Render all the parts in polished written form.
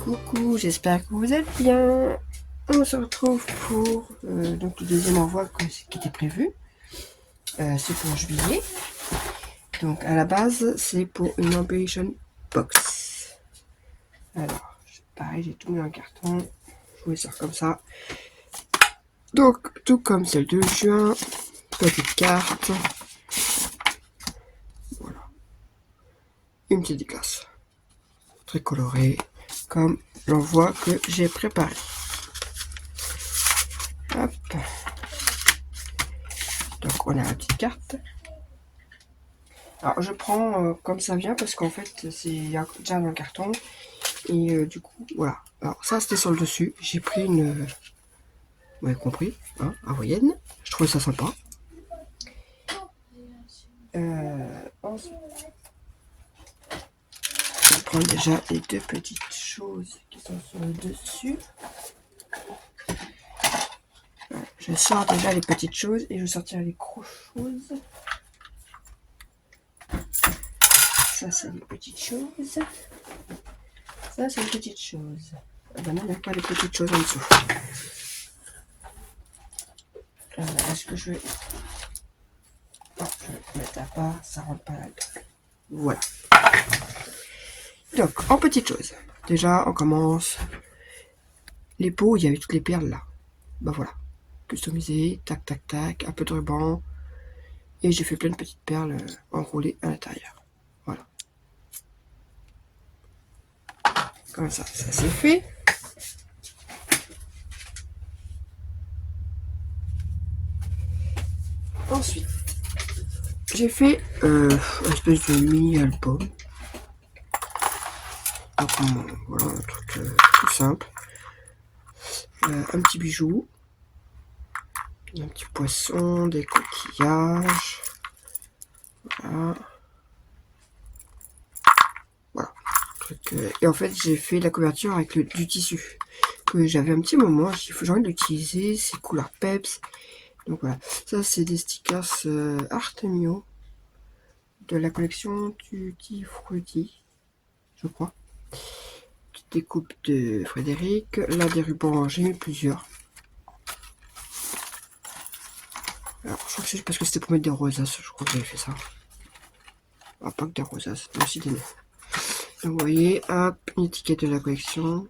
Coucou, j'espère que vous êtes bien. On se retrouve pour donc le deuxième envoi qui était prévu. C'est pour juillet. Donc à la base, c'est pour une Ambition Box. Alors, pareil, j'ai tout mis en carton. Je vous les sors comme ça. Donc, tout comme celle de juin. Petite carte. Voilà. Une petite glace. Très colorée. Comme l'envoi que j'ai préparé. Hop. Donc on a la petite carte. Alors je prends comme ça vient parce qu'en fait c'est déjà dans le carton. Et du coup voilà. Alors ça c'était sur le dessus. J'ai pris une... vous avez compris, hein, hawaïenne. Je trouvais ça sympa. Ensuite, je prends déjà les deux petites choses qui sont sur le dessus. Voilà, je sors déjà les petites choses et je sortirai les gros choses. Ça c'est les petites choses. Ça c'est les petites choses. Ah ben non, il n'y a pas les petites choses en dessous. Est-ce que je vais... non, je vais mettre à part, ça rentre pas là-dedans. Voilà. Donc, en petites choses. Déjà, on commence. Les pots, il y avait toutes les perles là. Ben voilà. Customisé, tac, tac, tac, un peu de ruban. Et j'ai fait plein de petites perles enroulées à l'intérieur. Voilà. Comme ça c'est fait. Ensuite, j'ai fait une espèce de mini-album. Donc, voilà, un truc tout simple. Un petit bijou. Un petit poisson, des coquillages. Voilà. Voilà. Et en fait, j'ai fait la couverture avec du tissu que j'avais un petit moment. J'ai envie de l'utiliser. C'est couleur peps. Donc voilà. Ça, c'est des stickers Artemio de la collection Tutti Frutti, je crois. Petite découpe de Frédéric. Là, des rubans, j'ai mis plusieurs. Alors, je crois que c'est parce que c'était pour mettre des rosaces. Je crois que j'avais fait ça. Ah, pas que des rosaces, mais aussi des nœuds. Donc, vous voyez, hop, une étiquette de la collection.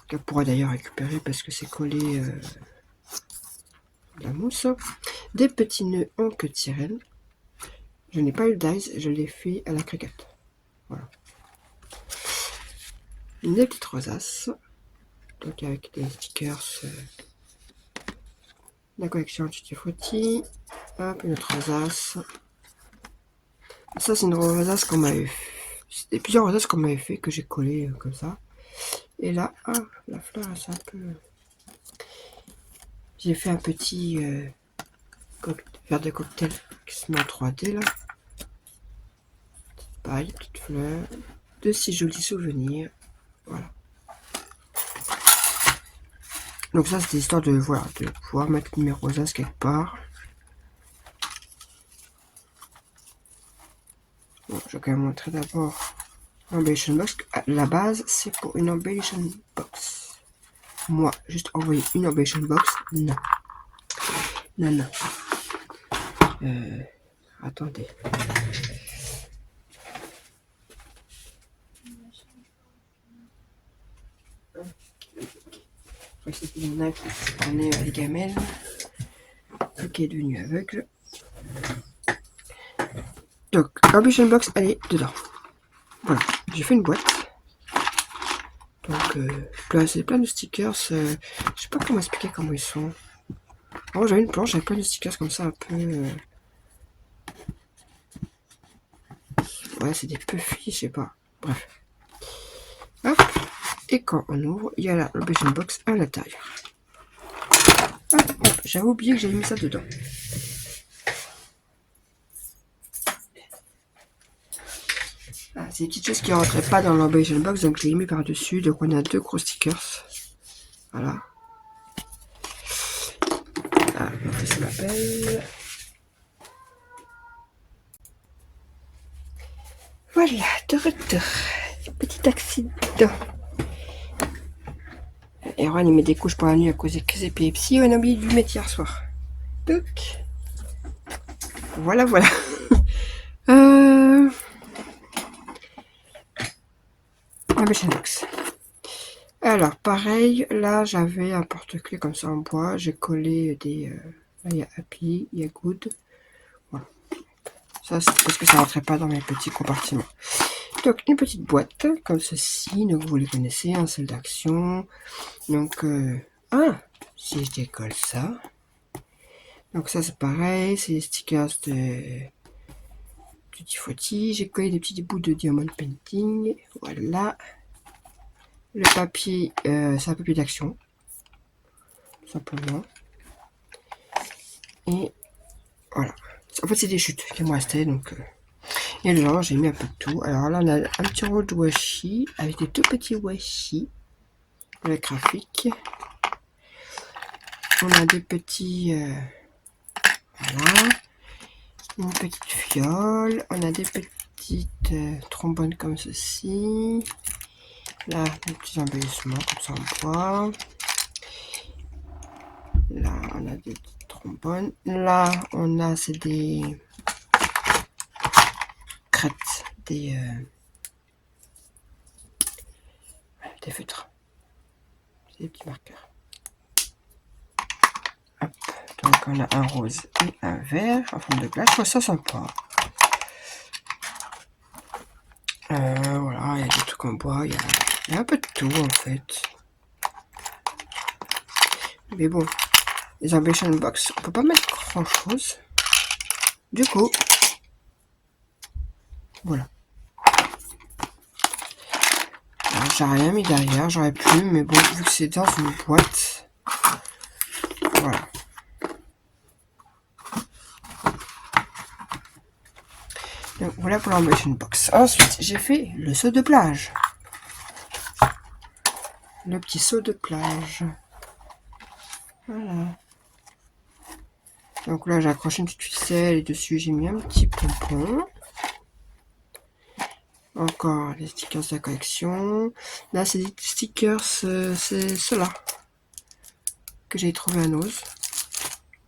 Qu'elle pourra d'ailleurs récupérer parce que c'est collé de la mousse. Des petits nœuds en queue de sirène. Je n'ai pas eu le dice, je l'ai fait à la cricket. Voilà. Des petites rosaces. Donc avec des stickers la collection Tutti Frutti. Hop, une autre rosace. Ça, c'est une rosace qu'on m'avait fait. C'était plusieurs rosaces qu'on m'avait fait, que j'ai collé comme ça. Et là, ah, la fleur, c'est un peu... J'ai fait un petit verre de cocktail qui se met en 3D, là. Petite paille, petite fleur. De si jolis souvenirs. Voilà. Donc ça, c'était histoire de, voilà, de pouvoir mettre mes rosaces quelque part. Bon, je vais quand même montrer d'abord l'Ambition Box. La base, c'est pour une Ambition Box. Moi, juste envoyer une Ambition Box, non. Non, non. Attendez. Je crois que c'était une nappe qui prenait les gamelles. Qui est devenue aveugle. Donc, l'Ambition Box, elle est dedans. Voilà, j'ai fait une boîte. Donc, là, c'est plein de stickers. Je sais pas comment expliquer comment ils sont. Alors, j'avais une planche avec plein de stickers comme ça, un peu... ouais, c'est des puffy, je sais pas. Bref. Hop. Et quand on ouvre, il y a la Ambition Box à l'intérieur. J'avais oublié que j'avais mis ça dedans. Ah, c'est des petites choses qui ne rentraient pas dans l'Ambition Box, donc je l'ai mis par-dessus. Donc on a deux gros stickers. Voilà. Ah, ça m'appelle. Voilà, de retour. Petit accident. liquide. Et Erwan il met des couches pour la nuit à cause des crises d'épilepsie. On a oublié de lui mettre hier soir. Donc, voilà, voilà. Ambition Box. Alors, pareil, là, j'avais un porte-clés comme ça en bois. J'ai collé des... là, il y a Happy, il y a Good. Voilà. Ça, c'est parce que ça rentrait pas dans mes petits compartiments. Donc, une petite boîte, comme ceci. Donc, vous les connaissez, un seul d'action. Donc, si je décolle ça. Donc, ça, c'est pareil. C'est les stickers de Tutti Frutti. J'ai collé des petits bouts de Diamond Painting. Voilà. Le papier, c'est un papier d'action. Simplement. Et voilà. En fait, c'est des chutes qui m'ont resté. Donc, et dedans, j'ai mis un peu de tout. Alors là, on a un petit rôle de washi avec des tout petits washi pour les graphiques. On a des petits. Voilà. Une petite fiole. On a des petites trombones comme ceci. Là, des petits embellissements comme ça en bois. Là, on a des petites trombones. Là, on a, c'est des crêtes, des feutres. C'est des petits marqueurs. Hop. Donc, on a un rose et un vert en forme de glace. Je trouve ça sympa. Voilà, il y a des trucs en bois. Il y a un peu de tout, en fait. Mais bon, les Ambition Box, on peut pas mettre grand chose. Du coup, voilà. J'ai rien mis derrière, j'aurais pu, mais bon, vu que c'est dans une boîte, voilà. Donc voilà pour l'Ambition Box. Ensuite, j'ai fait le saut de plage. Le petit saut de plage. Voilà. Donc là, j'ai accroché une petite ficelle et dessus, j'ai mis un petit pompon. Encore les stickers de la collection. Là, c'est des stickers, c'est ceux-là que j'ai trouvé à Nose.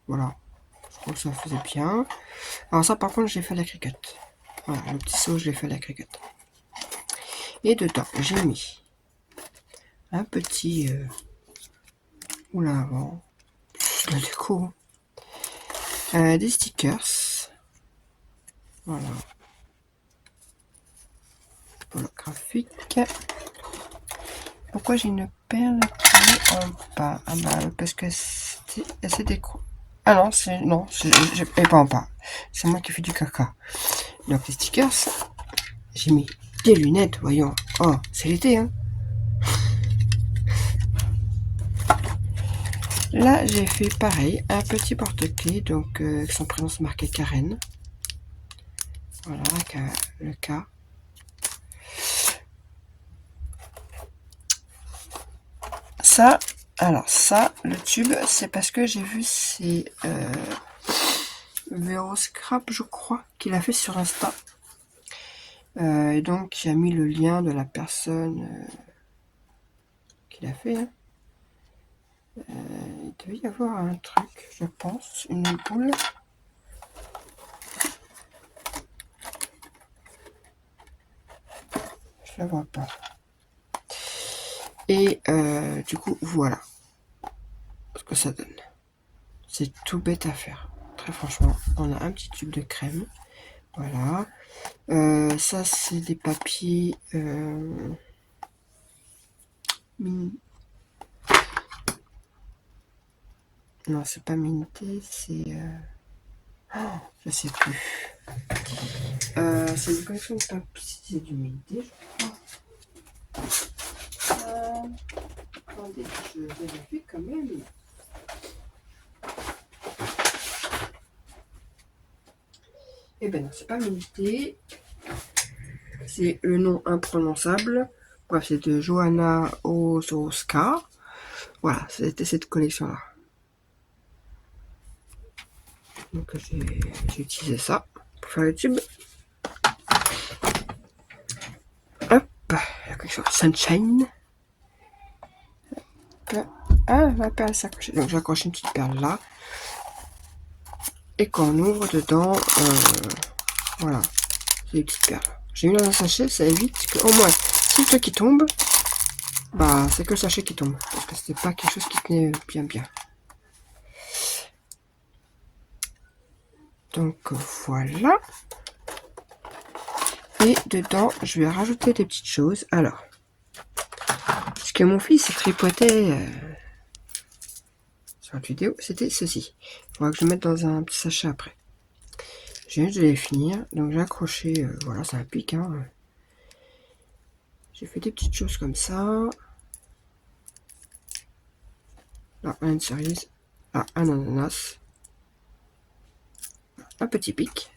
Voilà. Je trouve que ça faisait bien. Alors ça, par contre, j'ai fait à la cricket. Voilà, le petit saut, je l'ai fait à la cricket. Et dedans, j'ai mis un petit oula avant. La déco. Des stickers. Voilà. Holographique. Pourquoi j'ai une perle qui est en bas? Ah bah parce que c'est déco. Ah non, j'ai pas en bas. C'est moi qui fais du caca. Donc les stickers, j'ai mis des lunettes, voyons. Oh, c'est l'été, hein. Là, j'ai fait pareil, un petit porte-clés, donc son prénom c'est marqué Karen. Voilà, le K. Ça, alors ça, le tube, c'est parce que j'ai vu c'est Vero Scrap, je crois, qu'il a fait sur Insta. Et donc, il a mis le lien de la personne qui l'a fait. Hein. Il devait y avoir un truc, je pense, une boule. Je la vois pas. Et du coup, voilà ce que ça donne. C'est tout bête à faire. Très franchement, on a un petit tube de crème. Voilà. Ça, c'est des papiers non, c'est pas minté, c'est... je sais plus. C'est une collection de papiers, c'est du minté, je crois. Attendez, je vérifie quand même. Eh ben non, c'est pas minté. C'est le nom imprononçable. Bref, c'est de Johanna Ozoska. Voilà, c'était cette collection-là. Donc j'ai utilisé ça pour faire le tube. Hop, la collection collection Sunshine. Ah, la perle s'accroche. Donc j'accroche une petite perle là. Et quand on ouvre dedans, voilà, c'est des petites perles. J'ai mis dans un sachet, ça évite que, au moins, si le truc qui tombe, bah c'est que le sachet qui tombe. Parce que c'était pas quelque chose qui tenait bien. Donc voilà. Et dedans, je vais rajouter des petites choses. Alors, ce que mon fils tripotait sur la vidéo, c'était ceci. Il faudra que je le mette dans un petit sachet après. J'ai juste de les finir. Donc j'ai accroché, voilà, c'est un pic. Hein. J'ai fait des petites choses comme ça. Là, une cerise. Là, un ananas. Un petit pic.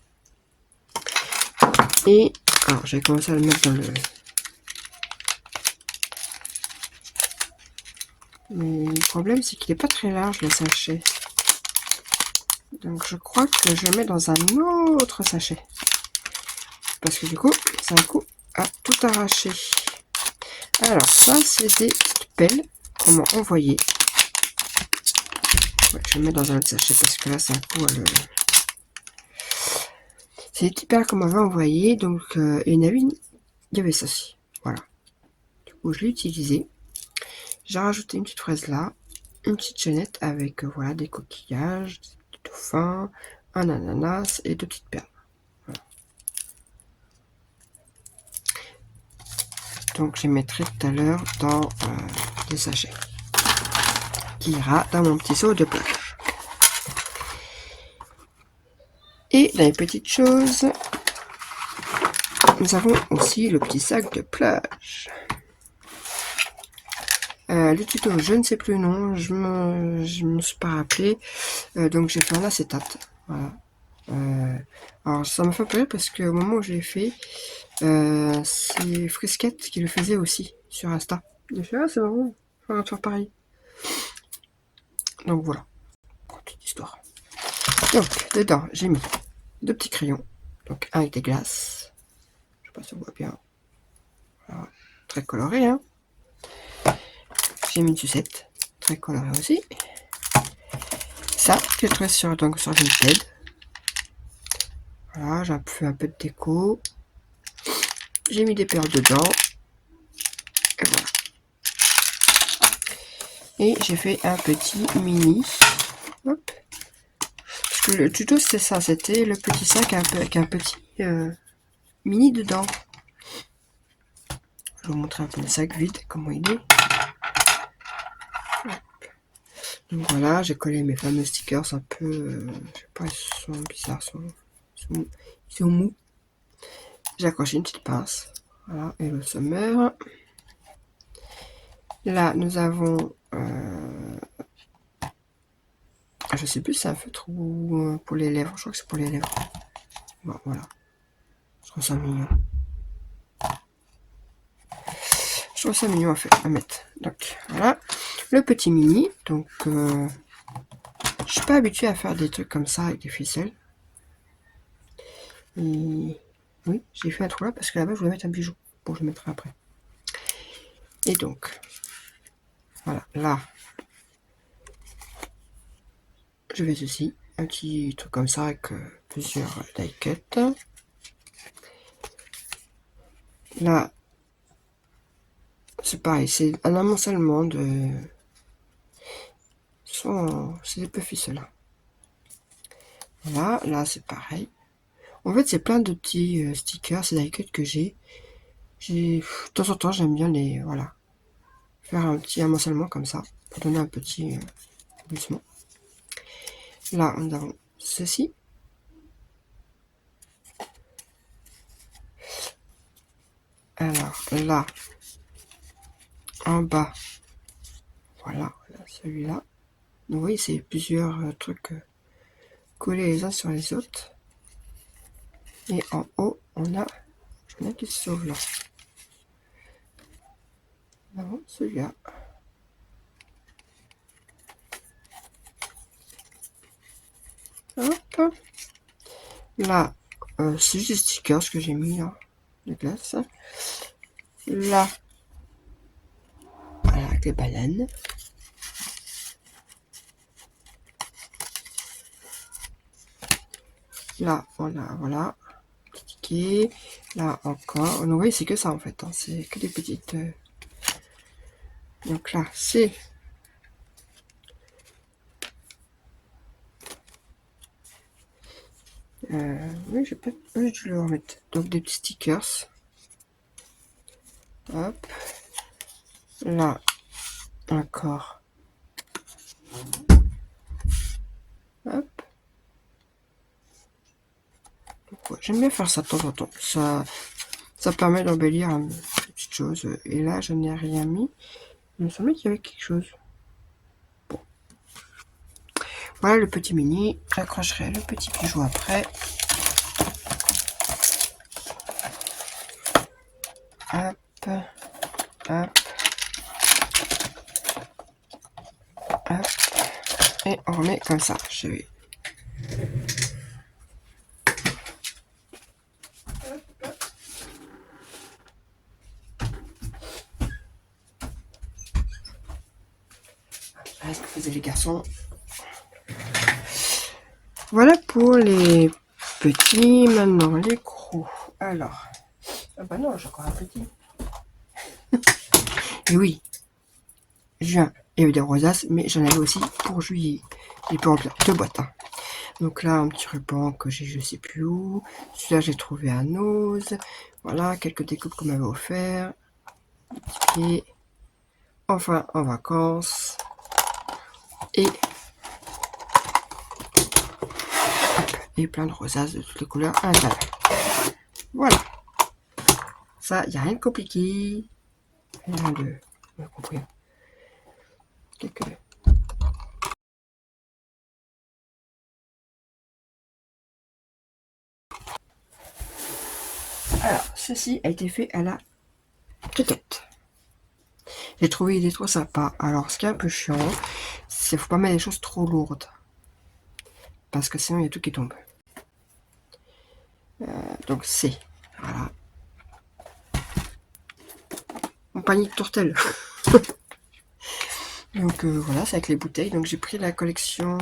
Et alors j'ai commencé à le mettre dans le... Mais le problème c'est qu'il n'est pas très large le sachet. Donc je crois que je le mets dans un autre sachet. Parce que du coup, c'est un coup à tout arracher. Alors ça c'est des petites pelles qu'on m'a envoyées. Ouais, je vais le mettre dans un autre sachet parce que là c'est un coup à le... C'est des petites perles qu'on m'avait envoyées. Donc il y avait ça aussi. Voilà. Du coup je l'ai utilisé. J'ai rajouté une petite fraise là, une petite chaînette avec voilà des coquillages, des dauphins, un ananas et deux petites perles. Voilà. Donc je les mettrai tout à l'heure dans le sachet qui ira dans mon petit seau de plage. Et dans les petites choses, nous avons aussi le petit sac de plage. Le tuto, je ne sais plus le nom, je me suis pas rappelé, donc j'ai fait un acétate. Voilà. Alors ça m'a fait peur parce que au moment où je l'ai fait, c'est Frisquette qui le faisait aussi sur Insta. J'ai fait ah c'est marrant, on va faire pareil. Donc voilà, petite histoire. Donc dedans j'ai mis deux petits crayons, donc un avec des glaces. Je sais pas si on voit bien. Voilà. Très coloré hein. J'ai mis une sucette, très colorée aussi. Ça, je l'ai trouvé sur Vinted. Voilà, j'ai fait un peu de déco. J'ai mis des perles dedans. Et voilà. Et j'ai fait un petit mini. Hop. Parce que le tuto c'était ça, c'était le petit sac avec un petit mini dedans. Je vais vous montrer un peu le sac vide, comment il est. Donc voilà, j'ai collé mes fameux stickers un peu, je sais pas, ils sont bizarres, ils sont mous. J'ai accroché une petite pince, voilà, et le sommaire. Là, nous avons, je sais plus si c'est un feutre ou pour les lèvres, je crois que c'est pour les lèvres. Bon, voilà, je trouve ça mignon. Je trouve ça mignon à mettre. Donc voilà, le petit mini. Donc je suis pas habituée à faire des trucs comme ça avec des ficelles. Et oui, j'ai fait un trou là parce que là-bas je voulais mettre un bijou. Bon, je le mettrai après. Et donc voilà, là je vais ceci, un petit truc comme ça avec plusieurs die-cuts. Là c'est pareil, c'est un amoncellement de... C'est des puffs là. Voilà, là c'est pareil. En fait c'est plein de petits stickers, c'est die-cuts que j'ai. De temps en temps j'aime bien les... Voilà. Faire un petit amoncellement comme ça, pour donner un petit glissement. Là nous avons ceci. Alors là, en bas, voilà celui-là. Vous voyez, c'est plusieurs trucs collés les uns sur les autres. Et en haut, on a, j'en ai qui se sauve là. Non, celui-là. Hop. Là, c'est juste des stickers que j'ai mis là, de glace. Là, avec les bananes. Là, on a, voilà, petit ticket. Là, encore. Donc, vous voyez, c'est que ça, en fait. Hein. C'est que des petites... Donc là, c'est... oui, je peux le remettre. Donc, des petits stickers. Hop. Là, encore. Hop. Ouais, j'aime bien faire ça de temps en temps. Ça permet d'embellir une petite chose. Et là, je n'ai rien mis. Il me semblait qu'il y avait quelque chose. Bon. Voilà le petit mini. J'accrocherai le petit bijou après. Hop. Hop. Hop. Et on remet comme ça. Je vais... Voilà ce que faisaient les garçons. Voilà pour les petits. Maintenant, les gros. Alors. Ah bah non, j'ai encore un petit. Et oui. Juin, il y avait des rosaces, mais j'en avais aussi pour juillet. J'ai pu remplir 2 boîtes. Hein. Donc là, un petit ruban que j'ai je sais plus où. Celui-là, j'ai trouvé à Nose. Voilà, quelques découpes qu'on m'avait offert. Et enfin, en vacances. Et plein de rosaces de toutes les couleurs à l'intérieur. Voilà. Ça, il n'y a rien de compliqué. Rien de... On a compris. Quelques... Alors, ceci a été fait à la tête. J'ai trouvé l'idée trop sympa. Alors, ce qui est un peu chiant, c'est qu'il ne faut pas mettre des choses trop lourdes. Parce que sinon, il y a tout qui tombe. Donc, c'est... Voilà. Mon panier de tourtelle. Donc, voilà, c'est avec les bouteilles. Donc, j'ai pris la collection...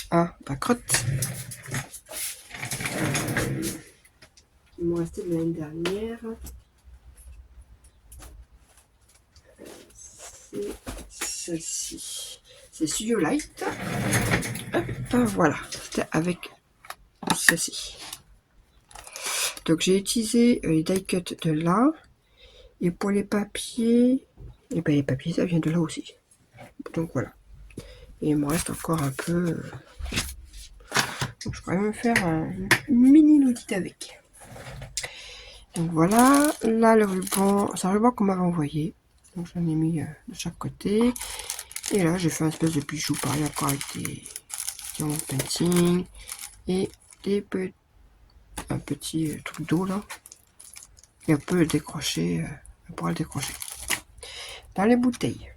pas crotte. Il m'en restait de l'année dernière. C'est celle-ci. C'est Studio Light. Hop, voilà. C'était avec ceci. Donc j'ai utilisé les die cut de là. Et pour les papiers, et ben les papiers ça vient de là aussi. Donc voilà. Et il me reste encore un peu. Donc je pourrais même faire un mini audit avec. Donc voilà. Là le ruban, c'est un ruban qu'on m'avait envoyé. Donc j'en ai mis de chaque côté. Et là j'ai fait un espèce de bijou pareil encore avec des diamond painting et un petit truc d'eau là. Et on peut le décrocher, on pourra le décrocher. Dans les bouteilles.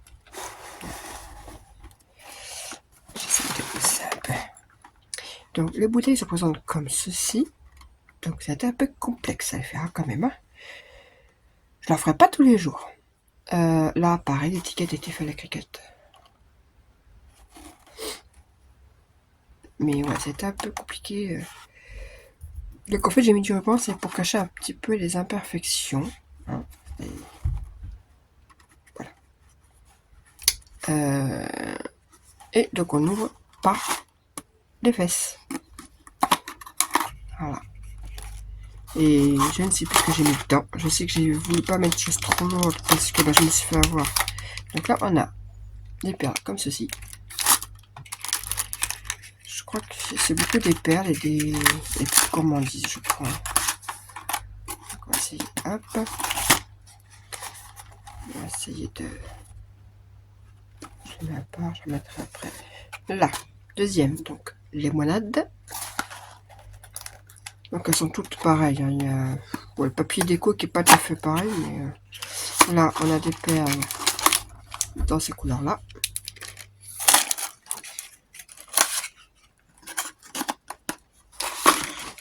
Donc les bouteilles se présentent comme ceci. Donc c'est un peu complexe à le faire quand même. Hein. Je ne la ferai pas tous les jours. Là pareil, l'étiquette était faite à la cricket. Mais ouais, c'était un peu compliqué. Donc en fait j'ai mis du ruban, c'est pour cacher un petit peu les imperfections. Hein. Voilà. Et donc on ouvre par les fesses. Voilà. Et je ne sais plus ce que j'ai mis dedans. Je sais que j'ai voulu pas mettre de choses trop lourdes parce que je me suis fait avoir. Donc là on a des perles comme ceci. Je crois que c'est beaucoup des perles et des petites gourmandises, je crois. Donc on va essayer, hop. On va essayer de... Je mets à part, je mettrai après. Là, deuxième, donc limonade. Donc elles sont toutes pareilles. Hein. Il y a le papier déco qui n'est pas tout à fait pareil, mais là on a des perles dans ces couleurs-là.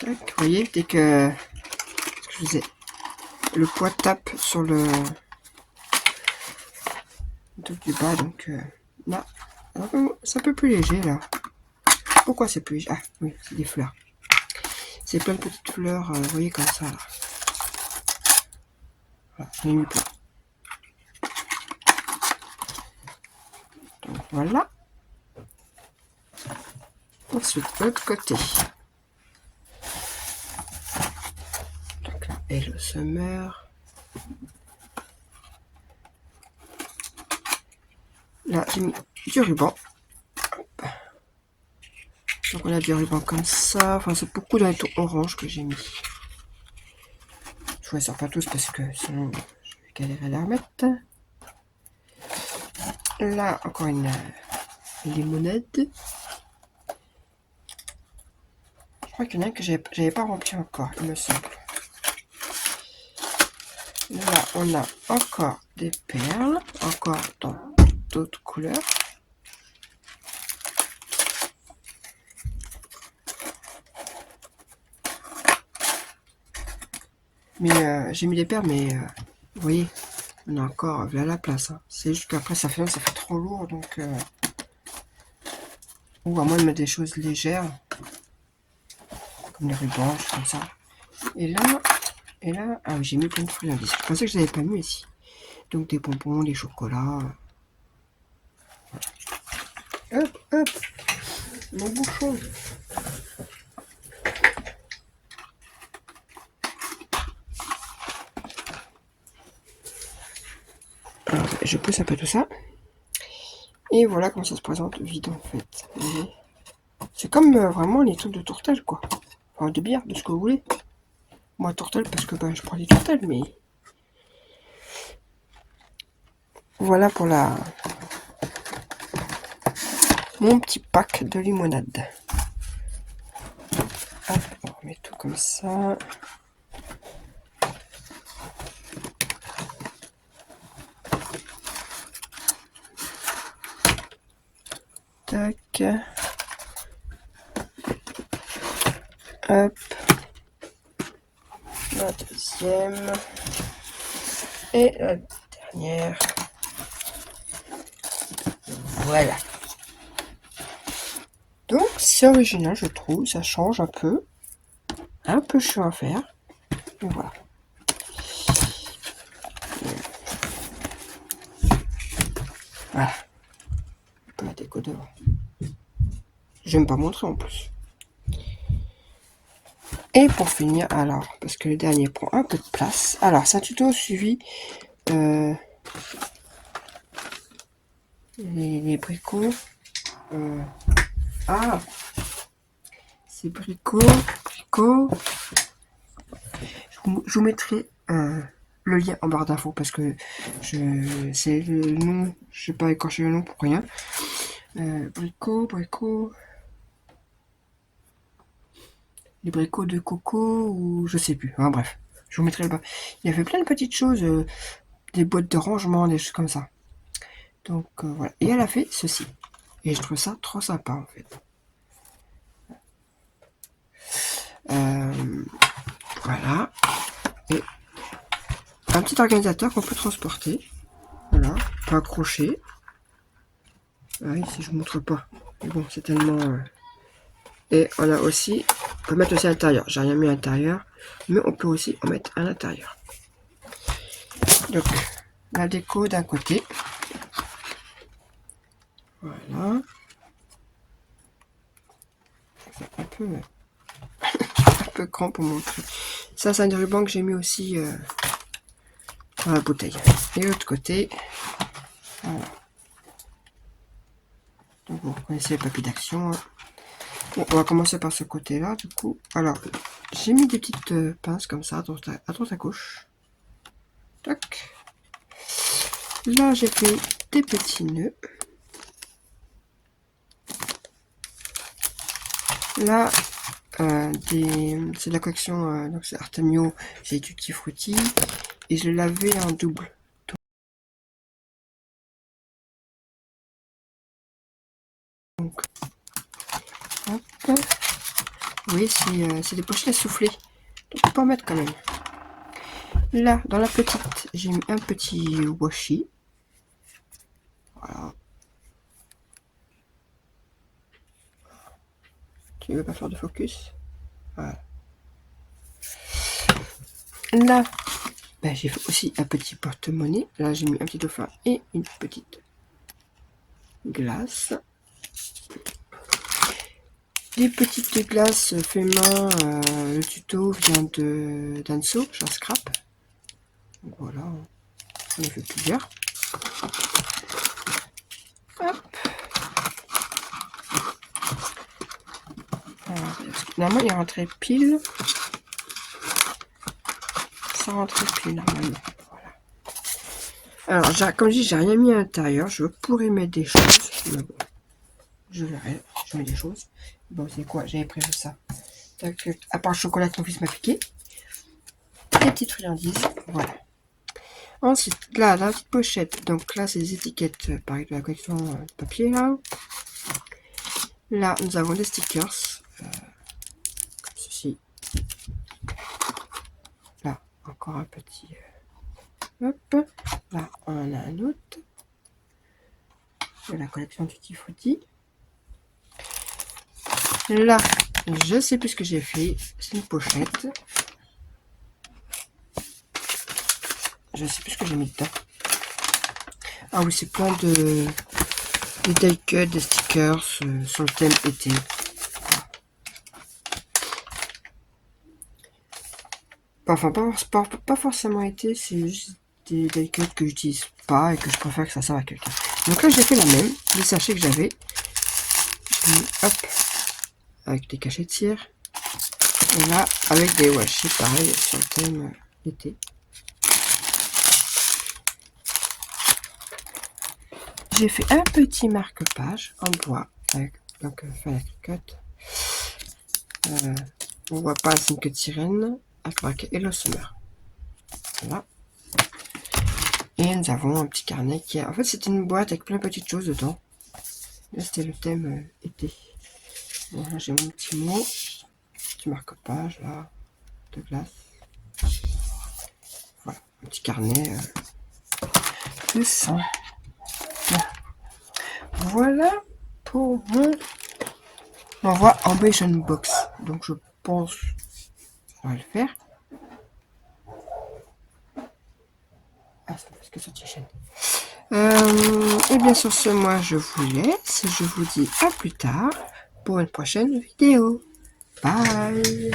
Vous voyez, dès que je faisais le poids tape sur le truc du bas, donc là, c'est un peu plus léger là. Pourquoi c'est plus léger? Ah oui, c'est des fleurs. C'est plein de petites fleurs, vous voyez, comme ça là. Voilà, j'en ai mis plein. Donc voilà. Ensuite, l'autre côté. Donc là, et le summer. Là, j'ai mis du ruban. Donc on a du ruban comme ça. Enfin, c'est beaucoup d'un ton orange que j'ai mis. Je ne les sors pas tous parce que sinon je vais galérer à la remettre. Là, encore une limonade. Je crois qu'il y en a un que j'avais pas rempli encore, il me semble. Là, on a encore des perles, encore dans d'autres couleurs. Mais j'ai mis les perles, mais vous voyez, on a encore là la place. Hein. C'est juste qu'après, ça fait trop lourd, donc... ou à moins de mettre des choses légères, comme les rubans, comme ça. Et là, ah oui, j'ai mis plein de friandises. Je pensais que je n'avais pas mis ici. Donc des bonbons, des chocolats. Voilà. Hop, hop, mon bouchon. Alors, je pousse un peu tout ça. Et voilà comment ça se présente vide en fait. C'est comme vraiment les trucs de tourtelle quoi. Enfin de bière, de ce que vous voulez. Moi tourtelle parce que ben, je prends des tourtelles, mais... Voilà pour mon petit pack de limonade. Hop, on remet tout comme ça. Tac. Hop. La deuxième. Et la dernière. Voilà. Donc c'est original je trouve, ça change un peu chiant à faire, et voilà. Voilà, un peu la déco devant. J'aime pas montrer en plus. Et pour finir, alors, parce que le dernier prend un peu de place, alors c'est un tuto suivi les bricots. Ah, c'est bricots. Je vous mettrai le lien en barre d'infos parce que c'est le nom, je sais pas écorcher le nom pour rien. Bricots. Les bricots de coco ou je sais plus. Hein, bref, je vous mettrai le bas. Il y avait plein de petites choses, des boîtes de rangement, des choses comme ça. Donc voilà. Et elle a fait ceci. Et je trouve ça trop sympa en fait. Voilà. Et un petit organisateur qu'on peut transporter. Voilà. Pas accroché. Ah oui, si je ne montre pas. Mais bon, c'est tellement... Et on a aussi... On peut mettre aussi à l'intérieur. J'ai rien mis à l'intérieur. Mais on peut aussi en mettre à l'intérieur. Donc, la déco d'un côté. Voilà. Un peu grand pour montrer. Ça, c'est un ruban que j'ai mis aussi dans la bouteille. Et l'autre côté, voilà. Donc, vous connaissez les papiers d'action. Hein. Bon, on va commencer par ce côté-là, du coup. Alors, j'ai mis des petites pinces comme ça, à droite à gauche. Tac. Là, j'ai fait des petits nœuds. Là, c'est de la collection, donc c'est Artemio, j'ai Tutti Frutti, et je l'ai lavé en double. Donc, hop. Oui, c'est des pochettes à souffler, donc on peut en mettre quand même. Là, dans la petite, j'ai mis un petit washi. Voilà. Tu veux pas faire de focus? Voilà. Là, ben, j'ai fait aussi un petit porte-monnaie. Là, j'ai mis un petit dauphin et une petite glace. Des petites glaces fait main. Le tuto vient de d'Anso, j'en scrap. Donc voilà, j'en ai fait plusieurs. Hop. Voilà. Normalement, il rentrait pile. Ça rentrait pile, normalement. Voilà. Alors, comme je dis, j'ai rien mis à l'intérieur. Je pourrais mettre des choses. Mais bon, je verrai. Je mets des choses. Bon, c'est quoi? J'avais prévu ça. À part le chocolat que mon fils m'a piqué. Des petites friandises. Voilà. Ensuite, là, la petite pochette. Donc là, c'est des étiquettes, pareil, de la collection de papier, là. Là, nous avons des stickers. Comme ceci. Là, encore un petit... hop. Là, on en a un autre. De la collection Tutti Frutti. Là, je sais plus ce que j'ai fait. C'est une pochette. Je sais plus ce que j'ai mis dedans. Ah oui, c'est plein de die cuts, des stickers sur le thème été. Enfin, pas forcément été, c'est juste des die cuts que j'utilise pas et que je préfère que ça serve à quelqu'un. Donc là, j'ai fait la même, les sachets que j'avais. Hop, avec des cachets de cire. Et là, avec des washi, pareil, sur le thème été. J'ai fait un petit marque-page en bois, avec donc fait la cricotte. On voit pas, c'est une queue de sirène, avec marqué Hello Summer. Voilà. Et nous avons un petit carnet qui est... En fait, c'est une boîte avec plein de petites choses dedans. Là, c'était le thème été. Voilà, j'ai mon petit mot. Petit marque-page, là, de glace. Voilà, un petit carnet de sang. Voilà pour mon envoi Ambition Box. Donc, je pense que ça va le faire. Ah, c'est parce que ça tient chaîne. Et bien sur ce, moi je vous laisse. Je vous dis à plus tard pour une prochaine vidéo. Bye.